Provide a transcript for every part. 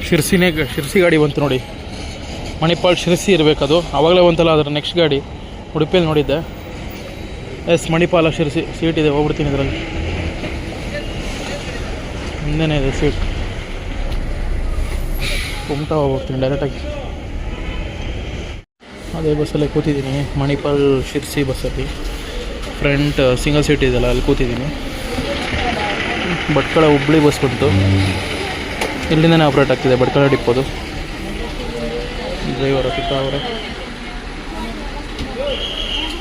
ಶಿರ್ಸಿ ಗಾಡಿ ಬಂತು ನೋಡಿ. ಮಣಿಪಾಲ್ ಶಿರ್ಸಿ ಇರಬೇಕದು. ಆವಾಗಲೇ ಬಂತಲ್ಲ ಅದರ ನೆಕ್ಸ್ಟ್ ಗಾಡಿ ಉಡುಪಿಯಲ್ಲಿ ನೋಡಿದ್ದೆ. ಮಣಿಪಾಲ ಶಿರ್ಸಿ ಸೀಟ್ ಇದೆ, ಹೋಗ್ಬಿಡ್ತೀನಿ ಇದರಲ್ಲಿ. ಮುಂದೆನೇ ಇದೆ ಸೀಟ್. ಕುಮಟಾ ಹೋಗ್ತೀನಿ ಡೈರೆಕ್ಟಾಗಿ. ಅದೇ ಬಸ್ಸಲ್ಲೇ ಕೂತಿದ್ದೀನಿ, ಮಣಿಪಾಲ್ ಶಿರ್ಸಿ ಬಸ್ಸಲ್ಲಿ. ಫ್ರಂಟ್ ಸಿಂಗಲ್ ಸೀಟ್ ಇದೆಯಲ್ಲ, ಅಲ್ಲಿ ಕೂತಿದ್ದೀನಿ. ಭಟ್ಕಳ ಹುಬ್ಳಿ ಬಸ್ ಬಂತು. ಇಲ್ಲಿಂದನೇ ಆಪ್ರೇಟ್ ಆಗ್ತಿದೆ ಭಟ್ಕಳ ಡಿಪ್ಪೋದು. ಡ್ರೈವರ್ ಪಿತಾ ಅವರೇ.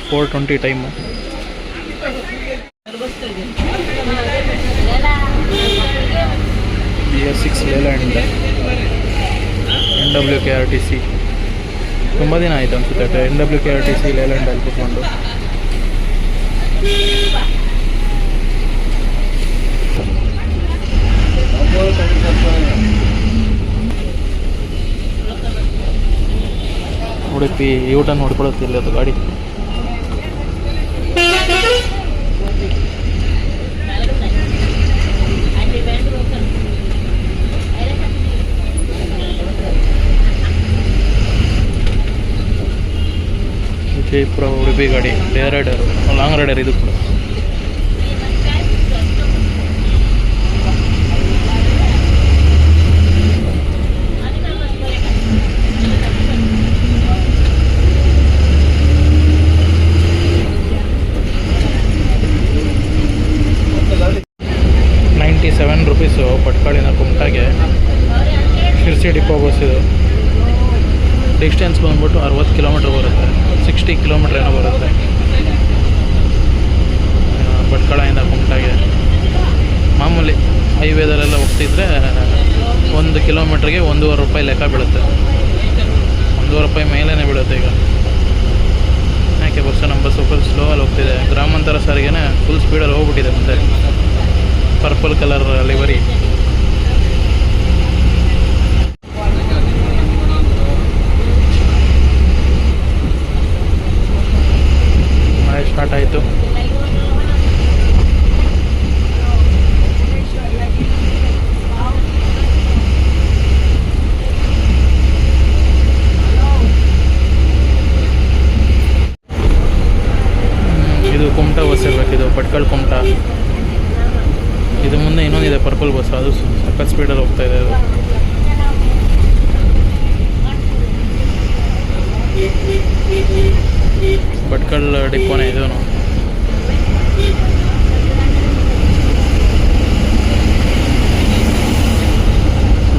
4:20 ಟೈಮು. BS6 Layland NWKRTC. ತುಂಬ ದಿನ ಆಯಿತು ಅನಿಸುತ್ತೆ NWKRTC ಲೇಲ್ಯಾಂಡಲ್ಲಿ ಕೂತ್ಕೊಂಡು. ಉಡುಪಿ ಯೂಟರ್ನ್ ನೋಡ್ಕೊಳ್ಳುತ್ತಿಲ್ಲ ಅದು ಗಾಡಿ. ವಿಜಯಪುರ ಉಡುಪಿ ಗಾಡಿ ಡೇ ರೈಡರು, ಲಾಂಗ್ ರೈಡರ್ ಇದು ಕೂಡ. ₹97 ಭಟ್ಕಳಿನ ಕುಮಟಾಗೆ ಶಿರ್ಸಿ ಡಿಪೋ ಬಸ್ ಇದು. ಡಿಸ್ಟೆನ್ಸ್ ಬಂದ್ಬಿಟ್ಟು 60 ಕಿಲೋಮೀಟ್ರ್ ಬರುತ್ತೆ, 60 ಕಿಲೋಮೀಟ್ರ್ ಏನೋ ಬರುತ್ತೆ ಭಟ್ಕಳದಿಂದ ಕುಮಟಾಗೆ. ಮಾಮೂಲಿ ಹೈವೇದಲ್ಲೆಲ್ಲ ಹೋಗ್ತಿದ್ರೆ 1 ಕಿಲೋಮೀಟ್ರಿಗೆ ₹1.5 ಲೆಕ್ಕ ಬೀಳುತ್ತೆ. ₹1.5 ಮೇಲೇ ಬೀಳುತ್ತೆ. ಈಗ ಯಾಕೆ ಬಸ್ಸು ನಮ್ಮ ಬಸ್ಸು ಫುಲ್ ಸ್ಲೋ ಅಲ್ಲಿ ಹೋಗ್ತಿದೆ. ಗ್ರಾಮಾಂತರ ಸಾರಿಗೆನೇ ಫುಲ್ ಸ್ಪೀಡಲ್ಲಿ ಹೋಗ್ಬಿಟ್ಟಿದೆ. ಮುಂದೆ ಪರ್ಪಲ್ ಕಲರ್ ಲಿವರಿ. ಮಳೆ ಸ್ಟಾರ್ಟ್ ಆಯಿತು. ಇದು ಕುಮಟಾ ಬಸ್ ಇರಬೇಕಿದು, ಭಟ್ಕಳ ಕುಮಟಾ. ಇದು ಮುಂದೆ ಇನ್ನೊಂದಿದೆ ಪರ್ಪಲ್ ಬಸ್, ಅದು ಸಖತ್ ಸ್ಪೀಡಲ್ಲಿ ಹೋಗ್ತಾ ಇದೆ. ಅದು ಭಟ್ಕಳ ಡಿಪೋನೇ ಇದು.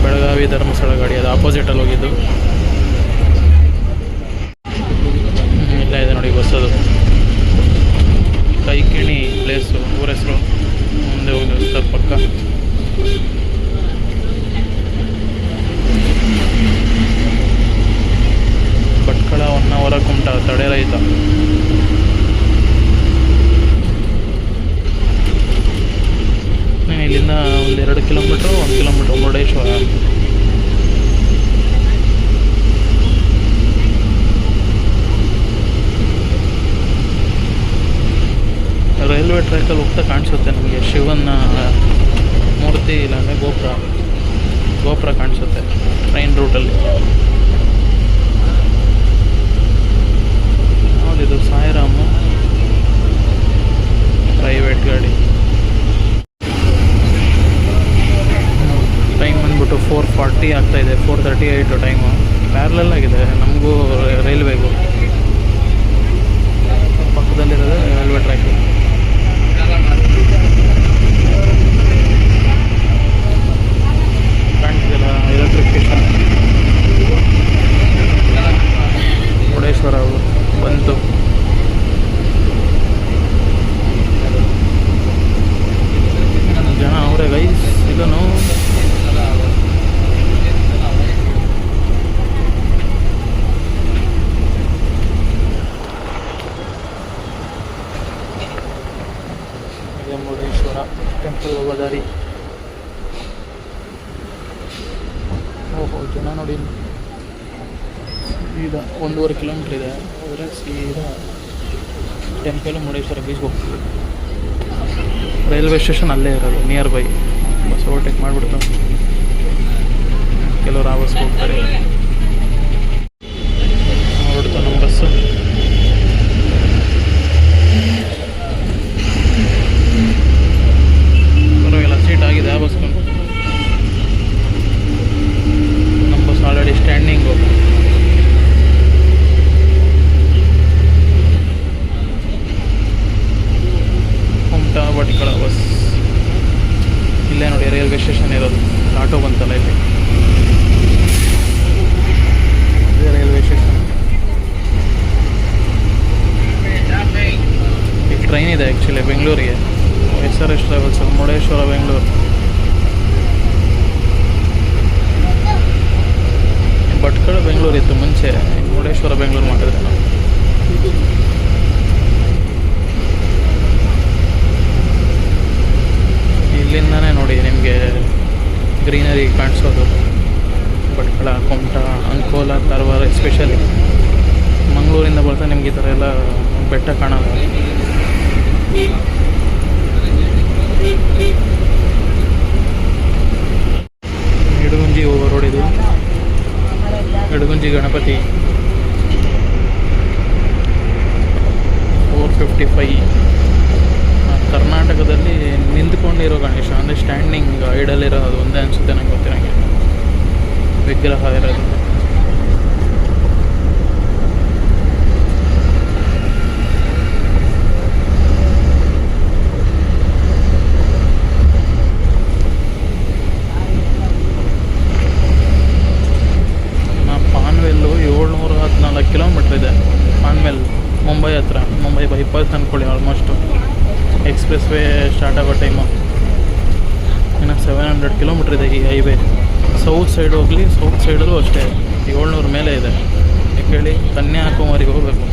ಬೆಳಗಾವಿ ಧರ್ಮಸ್ಥಳ ಗಾಡಿ, ಅದು ಆಪೋಸಿಟಲ್ಲಿ ಹೋಗಿದ್ದು. ಇಲ್ಲ ಇದೆ ನೋಡಿ ಬಸ್. ಅದು ಕೈಕಿಣಿ ಪ್ಲೇಸು, ಊರ ಹೆಸರು. ಮುಂದೆ ಹೋಗಿ ಸ್ವಲ್ಪ ಪಕ್ಕ ಭಟ್ಕಳ 1 ಅವರ್ ಕುಮಟಾ ತಡೆ ರೈತ. ಇಲ್ಲಿಂದ 1-2 ಕಿಲೋಮೀಟ್ರು, 1 ಕಿಲೋಮೀಟ್ರ್ ಮುರುಡೇಶ್ವರ. ರೈಲ್ವೆ ಟ್ರ್ಯಾಕಲ್ಲಿ ಹೋಗ್ತಾ ಕಾಣಿಸುತ್ತೆ ನಮಗೆ ಶಿವನ ಮೂರ್ತಿ, ಇಲ್ಲಾಂದರೆ ಗೋಪುರ ಕಾಣಿಸುತ್ತೆ ಟ್ರೈನ್ ರೂಟಲ್ಲಿ. ಹೌದಿದು ಸಾಯಿರಾಮು ಪ್ರೈವೇಟ್ ಗಾಡಿ. ಟೈಮ್ ಬಂದ್ಬಿಟ್ಟು 4:40 ಆಗ್ತಾಯಿದೆ, 4:38 ಟೈಮು. ಪ್ಯಾರಲಲ್ ಆಗಿದೆ ನಮಗೂ ರೈಲ್ವೆಗೂ. ಪಕ್ಕದಲ್ಲಿರೋದು ರೈಲ್ವೆ ಟ್ರ್ಯಾಕು. ಕಾಣ್ತಿಲ್ಲ ಎಲೆಕ್ಟ್ರಿಫಿಕೇಶನ್. ಮುರುಡೇಶ್ವರ ಬಂತು. ಜನ ಅವರೇ ಗೈಸ್. ಇದನ್ನು ಮುರುಡೇಶ್ವರ ಟೆಂಪಲ್ ಹೋಗೋ ದಾರಿ. ಓಹೋ ಜನ ನೋಡಿ. ಸೀದಾ 1.5 ಕಿಲೋಮೀಟ್ರ್ ಇದೆ, ಹೋದರೆ ಸೀದಾ ಟೆಂಪಲ್ ಮುರುಡೇಶ್ವರ ಬೀಚ್ಗೆ ಹೋಗ್ತೀವಿ. ರೈಲ್ವೆ ಸ್ಟೇಷನ್ ಅಲ್ಲೇ ಇರೋದು, ನಿಯರ್ ಬೈ. ಬಸ್ ಓವರ್ಟೇಕ್ ಮಾಡಿಬಿಡ್ತು. ಕೆಲವು ಇದೆ ರೈಲ್ವೆ ಸ್ಟೇಷನ್. ಈಗ ಟ್ರೈನ್ ಇದೆ ಆ್ಯಕ್ಚುಲಿ ಬೆಂಗಳೂರಿಗೆ, SRS ಟ್ರಾವೆಲ್ಸ್ ಮುರುಡೇಶ್ವರ ಬೆಂಗಳೂರು. ಭಟ್ಕಳ ಬೆಂಗಳೂರು ಇತ್ತು ಮುಂಚೆ, ಮುರುಡೇಶ್ವರ ಬೆಂಗಳೂರು ಮಾಡಿದ್ರೆ ನಾವು. ಇಲ್ಲಿಂದನೇ ನೋಡಿ ನಿಮಗೆ ಗ್ರೀನರಿ ಕಾಣಿಸೋದು. ಭಟ್ಕಳ, ಕುಮಟಾ, ಅಂಕೋಲ, ಕಾರವಾರ, ಎಸ್ಪೆಷಲಿ ಮಂಗಳೂರಿಂದ ಬರ್ತಾ ನಿಮ್ಗೆ ಈ ಥರ ಎಲ್ಲ ಬೆಟ್ಟ ಕಾಣೋದು. ಇಡಗುಂಜಿ ಹೋಗೋ ರೋಡ್ ಇದು. ಇಡಗುಂಜಿ ಗಣಪತಿ 455. ಕರ್ನಾಟಕದಲ್ಲಿ ನಿಂತ್ಕೊಂಡಿರೋ ಗಣೇಶ, ಅಂದರೆ ಸ್ಟ್ಯಾಂಡಿಂಗ್ ಐಡಲ್ ಇರೋದು ಒಂದೇ ಅನಿಸುತ್ತೆ ನಂಗೆ ಗೊತ್ತಿರೋಂಗೆ, ವಿಗ್ರಹ ಇರೋದು. ಪಾನ್ವೆಲ್ಲು 714 ಕಿಲೋಮೀಟ್ರ್ ಇದೆ. ಪಾನ್ವೆಲ್ ಮುಂಬೈ ಹತ್ರ, ಮುಂಬೈ ಬೈಪಾಸ್ ಅಂದ್ಕೊಳ್ಳಿ. ಆಲ್ಮೋಸ್ಟು ಎಕ್ಸ್ಪ್ರೆಸ್ ವೇ ಸ್ಟಾರ್ಟ್ ಆಗೋ ಟೈಮು ಇನ್ನು 700 ಕಿಲೋಮೀಟ್ರ್ ಇದೆ ಈ ಹೈವೇ. ಸೌತ್ ಸೈಡ್ ಹೋಗಲಿ, ಸೌತ್ ಸೈಡಲ್ಲೂ ಅಷ್ಟೇ 700 ಮೇಲೆ ಇದೆ. ಯಾಕೆ ಹೇಳಿ, ಕನ್ಯಾಕುಮಾರಿಗೆ ಹೋಗಬೇಕು.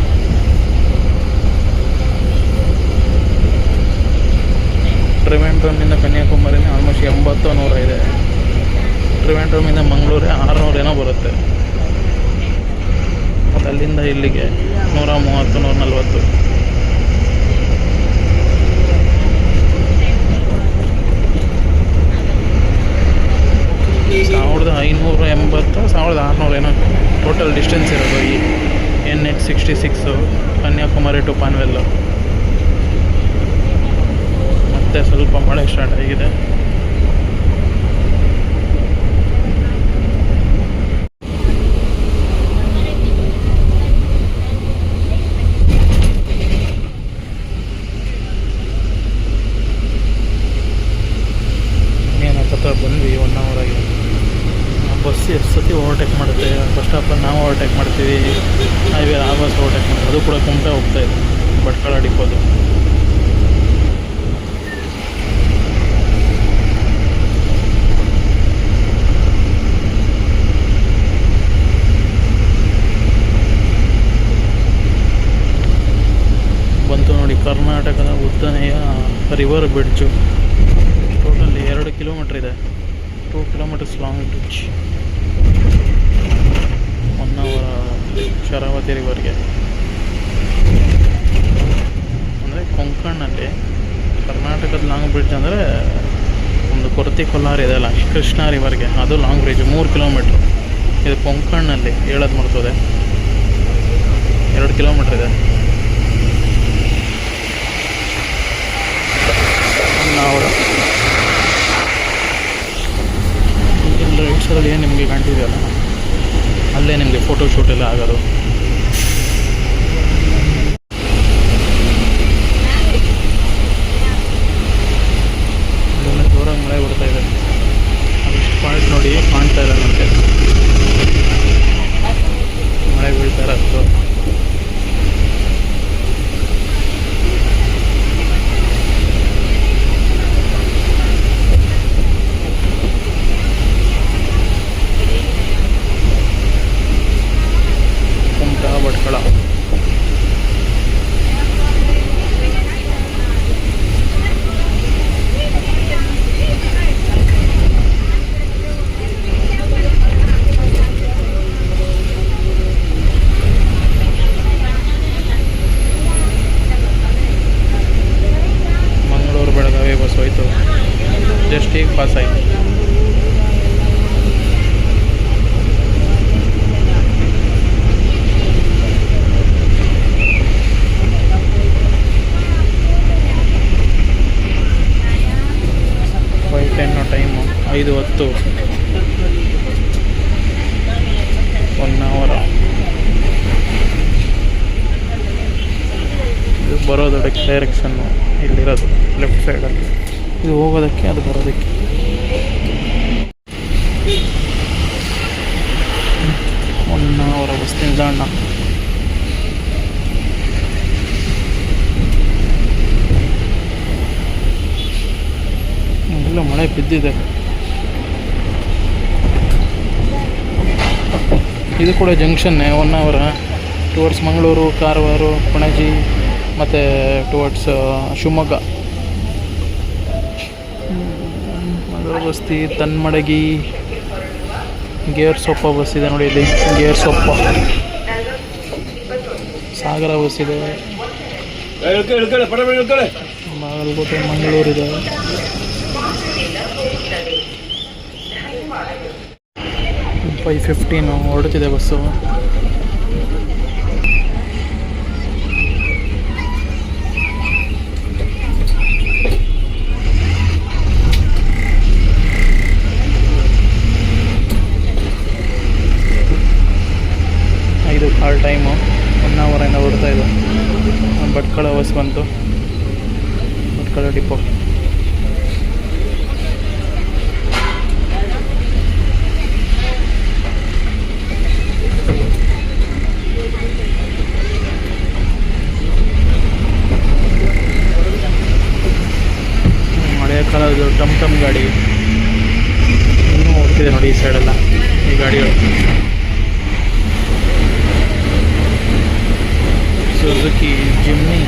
ಟ್ರಿವೆಂಡ್ರಮ್ಮಿಂದ ಕನ್ಯಾಕುಮಾರಿನೇ ಆಲ್ಮೋಸ್ಟ್ 80-100 ಇದೆ. ಟ್ರಿವೆಂಡ್ರಮ್ಮಿಂದ ಮಂಗಳೂರೇ 600 ಏನೋ ಬರುತ್ತೆ. ಮತ್ತು ಅಲ್ಲಿಂದ ಇಲ್ಲಿಗೆ 130-140. $1580, $1600 ಏನೋ ಟೋಟಲ್ ಡಿಸ್ಟೆನ್ಸ್ ಇರೋದು ಈ NH66 ಕನ್ಯಾಕುಮಾರಿ ಟು ಪಾನ್ವೆಲ್ಲು. ಮತ್ತೆ ಸ್ವಲ್ಪ ಮಳೆ ಸ್ಟಾರ್ಟ್ ಆಗಿದೆ. ಬಂದ್ವಿ 1 hour ಆಗಿ. ಬಸ್ ಎಷ್ಟು ಸತಿ ಓವರ್ಟೇಕ್ ಮಾಡುತ್ತೆ. ಫಸ್ಟ್ ಆಫ್ ಆಲ್ ನಾವು ಓವರ್ಟೇಕ್ ಮಾಡ್ತೀವಿ, ಹೈವೇ ಆ ಬಸ್ ಓವರ್ಟೇಕ್ ಮಾಡ್ತೀವಿ. ಅದು ಕೂಡ ಕುಮಟಾ ಹೋಗ್ತಾಯಿದೆ, ಭಟ್ಕಳ ಡಿಪೋದು. ಬಂತು ನೋಡಿ ಕರ್ನಾಟಕದ ಉದ್ದನೆಯ ರಿವರ್ ಬ್ರಿಡ್ಜು. ಟೋಟಲ್ 2 ಕಿಲೋಮೀಟ್ರ್ ಇದೆ. 2 kilometers long bridge. 1 hour Sharavathi ರಿವರ್ಗೆ. ಅಂದರೆ ಕೊಂಕಣ್ಣಲ್ಲಿ ಕರ್ನಾಟಕದ ಲಾಂಗ್ ಬ್ರಿಡ್ಜ್ ಅಂದರೆ ಒಂದು ಕೊರತಿ ಕೊಲ್ಲಾರ ಇದೆಯಲ್ಲ, ಕೃಷ್ಣ ರಿವರ್ಗೆ, ಅದು ಲಾಂಗ್ ಬ್ರಿಡ್ಜ್ 3 ಕಿಲೋಮೀಟ್ರ್. ಇದು ಕೊಂಕಣ್ಣಲ್ಲಿ ಹೇಳೋದು ಮಾಡ್ತದೆ 2 ಕಿಲೋಮೀಟ್ರ್ ಇದೆ. 1 hour. ರೈಟ್ ಸೈಡಲ್ಲಿ ಏನು ನಿಮಗೆ ಕಾಣ್ತಿದೆಯಲ್ಲ, ಅಲ್ಲೇ ನಿಮಗೆ ಫೋಟೋ ಶೂಟ್ ಎಲ್ಲ ಆಗೋದು. ಇಲ್ಲೆಲ್ಲ ಜೋರಾಗಿ ಮಳೆ ಬರ್ತಾ ಇದೆ. ಅದಿಷ್ಟು ಪಾಯಿಂಟ್ ನೋಡಿ ಕಾಣ್ತಾ ಇಲ್ಲ ನನಗೆ, ಮಳೆ ಬೀಳ್ತಾ ಇರೋದು. ಭಟ್ಕಳ ಮಂಗಳೂರು ಬೆಳಗಾವಿ ಬಸ್ ಹೋಯ್ತು, ಜಸ್ಟ್ ಈಗ ಪಾಸ್ ಆಯಿತು. Time 5:10, 1 hour. ಇದು ಬರೋದಕ್ಕೆ ಡೈರೆಕ್ಷನ್ನು ಇಲ್ಲಿರೋದು ಲೆಫ್ಟ್ ಸೈಡಲ್ಲಿ, ಇದು ಹೋಗೋದಕ್ಕೆ ಅದು ಬರೋದಕ್ಕೆ. ಹೊನ್ನಾವರ ಬಸ್ ನಿಲ್ದಾಣ. ಎಲ್ಲ ಮಳೆ ಬಿದ್ದಿದೆ. ಇದು ಕೂಡ ಜಂಕ್ಷನ್ನೇ, ಹೊನ್ನಾವರ ಟುವರ್ಡ್ಸ್ ಮಂಗಳೂರು, ಕಾರವಾರ, ಪಣಜಿ ಮತ್ತು ಟುವರ್ಡ್ಸ್ ಶಿವಮೊಗ್ಗ. ಬಸ್ತಿ, ತನ್ಮಡಗಿ, ಗೇರ್ಸೊಪ್ಪ ಬಸ್ ಇದೆ ನೋಡಿ ಇಲ್ಲಿ. ಗೇರ್ಸೊಪ್ಪ, ಸಾಗರ ಬಸ್ ಇದೆ. ಬಾಗಲಕೋಟೆ, ಮಂಗಳೂರಿದೆ. 5:15 ಹೊರಡ್ತಿದೆ ಬಸ್ಸು. ಇದು ಕಾಲ್ ಟೈಮು. ಹೊನ್ನಾವರದಿಂದ ಹೊರಡ್ತಾ ಇದೆ. ಭಟ್ಕಳ ಬಸ್ ಬಂತು, ಭಟ್ಕಳ ಡಿಪೋ. ಮಳೆಯ ಕಾಲದ್ದು ಟಮ್ ಗಾಡಿ ಇನ್ನೂ ಹೋಗ್ತಿದೆ ನೋಡಿ ಈ ಸೈಡೆಲ್ಲ ಈ ಗಾಡಿಗಳು. ಸುಜುಕಿ ಜಿಮ್ನಿ,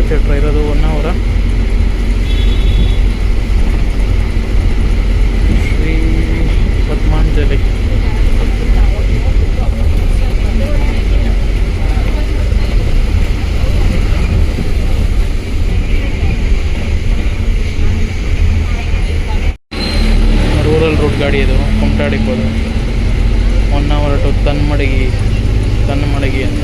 ಥಿಯೇಟ್ರ್ ಇರೋದು ಹೊನ್ನಾವರ. ಶ್ರೀ ಪದ್ಮಾಂಜಲಿ. ರೂರಲ್ ರೂಟ್ ಗಾಡಿ ಇದು, ಕುಮಟಾಡಿಬೋದು. ಹೊನ್ನಾವರ ಟು ತನ್ಮಡಗಿ ಅಂತ.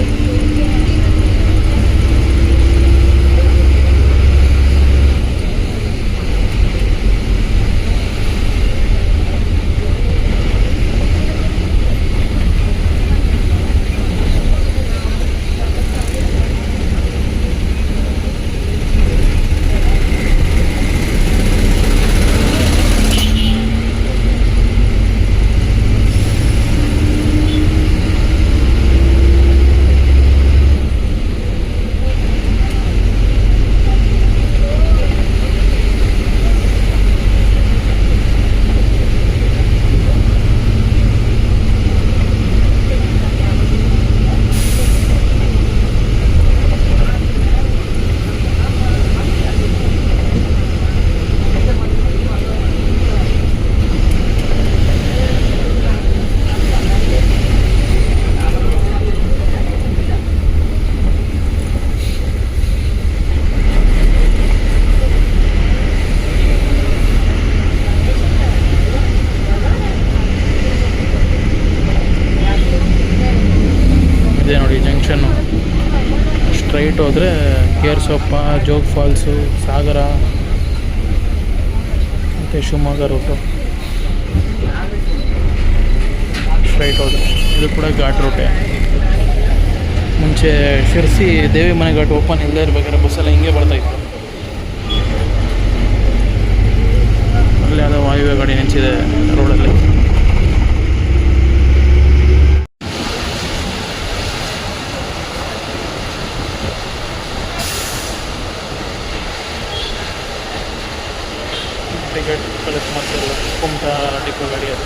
ಸ್ಟ್ರೈಟ್ ಹೋದರೆ ಗೇರ್ಸೊಪ್ಪ, ಜೋಗ್ ಫಾಲ್ಸು, ಸಾಗರ ಮತ್ತು ಶಿವಮೊಗ್ಗ ರೂಟು. ಸ್ಟ್ರೈಟ್ ಹೋದರೆ ಇದು ಕೂಡ ಘಾಟ್ ರೂಟೇ. ಮುಂಚೆ ಶಿರ್ಸಿ ದೇವಿ ಮನೆ ಘಾಟ್ ಓಪನ್ ಇಲ್ಲದೆ ಇರಬೇಕಾದ್ರೆ ಬಸ್ಸೆಲ್ಲ ಹಿಂಗೆ ಬರ್ತಾಯಿತ್ತು. ಅಲ್ಲಿ ಯಾವುದೋ ವಾಯುವ್ಯ ಗಾಡಿ ನಿಂತಿದೆ ರೋಡಲ್ಲಿ. ಟಿಕೆಟ್ ಕಲೆಕ್ಟ್ ಮಾಡ್ತಿರಲ್ಲ, ಕುಮಟಾ ಡಿಪೋ ಗಾಡಿ ಅದು.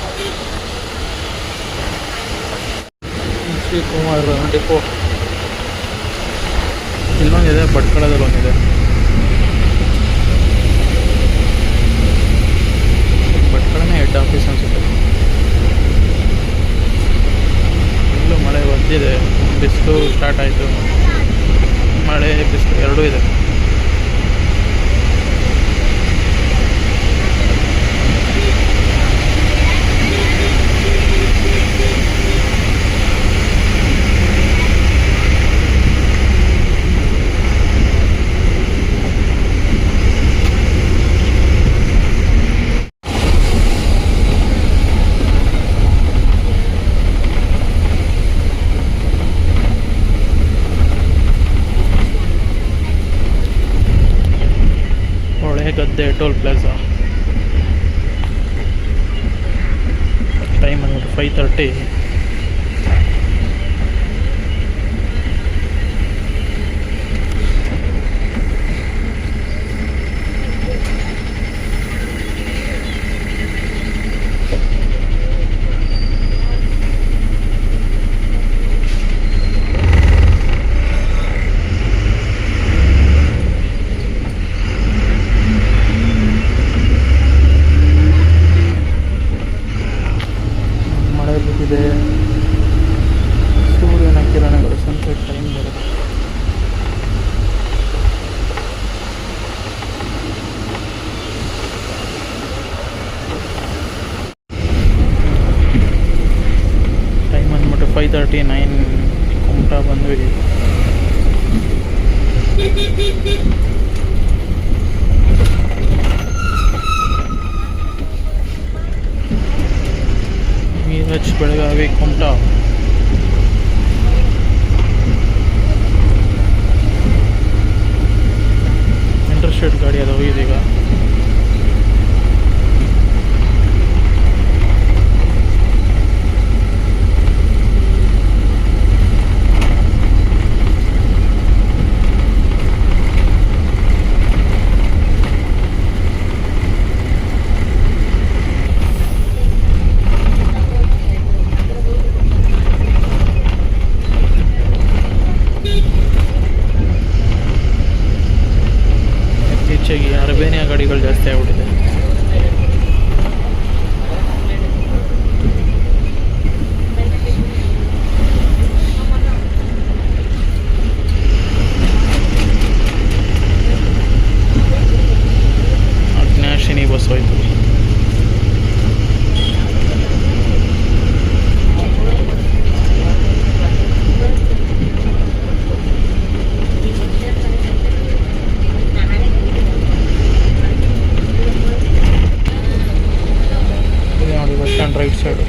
ಶ್ರೀಕುಮಾರ್ ಡಿಪೋ ಇಲ್ಲೊಂದಿದೆ, ಭಟ್ಕಳದಲ್ಲಿ ಒಂದಿದೆ. ಭಟ್ಕಳನೇ ಹೆಡ್ ಆಫೀಸ್ ಅನಿಸುತ್ತೆ. ಇಲ್ಲೂ ಮಳೆ ಬಂದಿದೆ, ಬಿಸಿಲು ಸ್ಟಾರ್ಟ್ ಆಯಿತು. ಮಳೆ ಬಿಸಿಲು ಎರಡೂ ಇದೆ. ಟೈಮ್ ಬಂದ್ಬಿಟ್ಟು 5:30. ಮಳೆ ಬಿದ್ದಿದೆ, ಸೂರ್ಯನ ಕಿರಣಗಳು, ಸನ್ಸೆಟ್ ಟೈಮ್ ಬರುತ್ತೆ. ಟೈಮ್ ಅಂದ್ಬಿಟ್ಟು 5:39. ಕುಮಟಾ ಬಂದ್ವಿ. ಮೀರಜ್, ಬೆಳಗಾವಿ, ಕುಮಟಾ. ಇಂಟರ್ಸ್ಟೇಟ್ ಗಾಡಿ ಅದು ಹೋಗಿದೀಗ. ಇತ್ತೀಚೆಗೆ ಅರ್ಬೇನಿಯಾ ಗಾಡಿಗಳು ಜಾಸ್ತಿ ಆಗ್ಬಿಟ್ಟಿದೆ. ಅಗ್ನಾಶಿನಿ ಬಸ್ ಹೋಯ್ತು. ನೋಡಿ ಬಸ್ ಸ್ಟ್ಯಾಂಡ್ ರೈಟ್ ಸೈಡು.